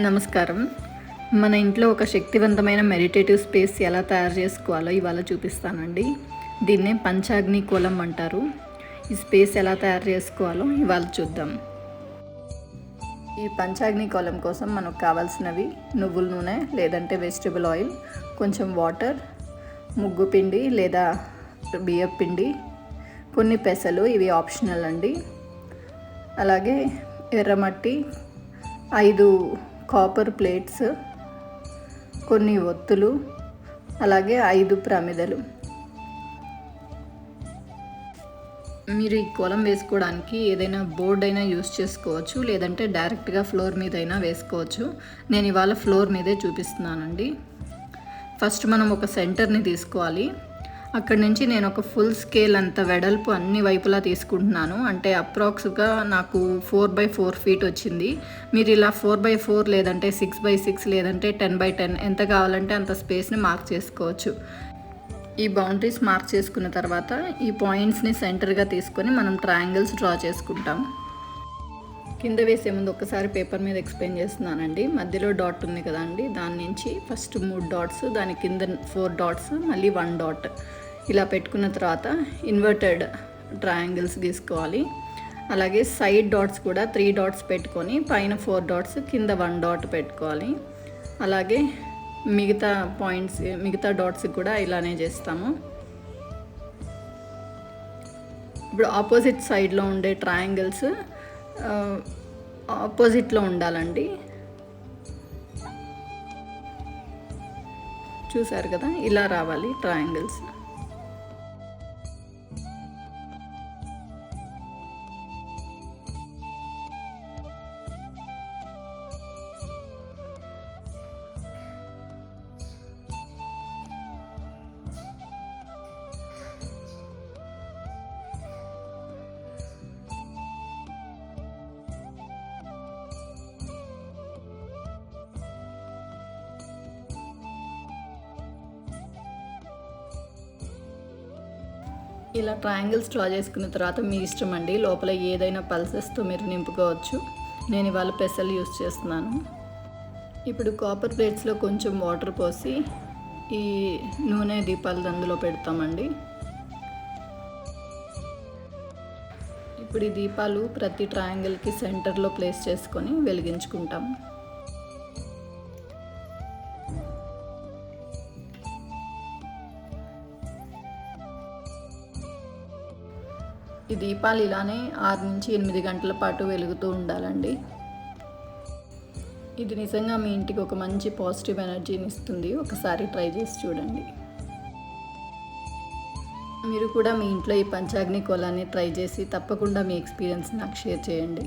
నమస్కారం. మన ఇంట్లో ఒక శక్తివంతమైన మెడిటేటివ్ స్పేస్ ఎలా తయారు చేసుకోవాలో ఇవాళ చూపిస్తానండి. దీన్నే పంచాగ్ని కోలం అంటారు. ఈ స్పేస్ ఎలా తయారు చేసుకోవాలో ఇవాళ చూద్దాం. ఈ పంచాగ్ని కోలం కోసం మనకు కావాల్సినవి నువ్వుల నూనె లేదంటే వెజిటబుల్ ఆయిల్, కొంచెం వాటర్, ముగ్గు పిండి లేదా బియ్యం పిండి, కొన్ని పెసలు, ఇవి ఆప్షనల్ అండి. అలాగే ఎర్రమట్టి, 5 కాపర్ ప్లేట్స్, కొన్ని ఒత్తులు, అలాగే 5 ప్రమిదలు. మీరు ఈ కోలం వేసుకోవడానికి ఏదైనా బోర్డ్ అయినా యూస్ చేసుకోవచ్చు, లేదంటే డైరెక్ట్గా ఫ్లోర్ మీద అయినా వేసుకోవచ్చు. నేను ఇవాళ ఫ్లోర్ మీదే చూపిస్తున్నానండి. ఫస్ట్ మనం ఒక సెంటర్ని తీసుకోవాలి. అక్కడి నుంచి నేను ఒక ఫుల్ స్కేల్ అంత వెడల్పు అన్ని వైపులా తీసుకుంటున్నాను. అంటే అప్రాక్స్గా నాకు 4x4 ఫీట్ వచ్చింది. మీరు ఇలా 4x4 లేదంటే 6x6 లేదంటే 10x10 ఎంత కావాలంటే అంత స్పేస్ని మార్క్ చేసుకోవచ్చు. ఈ బౌండరీస్ మార్క్ చేసుకున్న తర్వాత ఈ పాయింట్స్ని సెంటర్గా తీసుకొని మనం ట్రయాంగిల్స్ డ్రా చేసుకుంటాం. కింద వేసే ముందు ఒకసారి పేపర్ మీద ఎక్స్ప్లెయిన్ చేస్తున్నానండి. మధ్యలో డాట్ ఉంది కదండి, దాని నుంచి ఫస్ట్ 3 డాట్స్, దాని కింద 4 డాట్స్, మళ్ళీ 1 డాట్ ఇలా పెట్టుకున్న తర్వాత ఇన్వర్టెడ్ ట్రయాంగిల్స్ గీసుకోవాలి. అలాగే సైడ్ డాట్స్ కూడా 3 డాట్స్ పెట్టుకొని పైన 4 డాట్స్, కింద 1 డాట్ పెట్టుకోవాలి. అలాగే మిగతా డాట్స్ కూడా ఇలానే చేస్తాము. ఇప్పుడు ఆపోజిట్ సైడ్లో ఉండే ట్రయాంగిల్స్ ఆపోజిట్లో ఉండాలండి. చూసారు కదా, ఇలా రావాలి ట్రయాంగిల్స్. ఇలా ట్రయాంగిల్స్ డ్రా చేసుకున్న తర్వాత మీ ఇష్టం అండి, లోపల ఏదైనా పల్సెస్తో మీరు నింపుకోవచ్చు. నేను ఇవాళ పెసలు యూస్ చేస్తున్నాను. ఇప్పుడు కాపర్ ప్లేట్స్లో కొంచెం వాటర్ పోసి ఈ నూనె దీపాలు అందులో పెడతామండి. ఇప్పుడు ఈ దీపాలు ప్రతి ట్రయాంగిల్కి సెంటర్లో ప్లేస్ చేసుకొని వెలిగించుకుంటాం. ఈ దీపాలు ఇలానే 6 నుంచి 8 గంటల పాటు వెలుగుతూ ఉండాలండి. ఇది నిజంగా మీ ఇంటికి ఒక మంచి పాజిటివ్ ఎనర్జీని ఇస్తుంది. ఒకసారి ట్రై చేసి చూడండి. మీరు కూడా మీ ఇంట్లో ఈ పంచాగ్ని కోలాన్ని ట్రై చేసి తప్పకుండా మీ ఎక్స్పీరియన్స్ నాకు షేర్ చేయండి.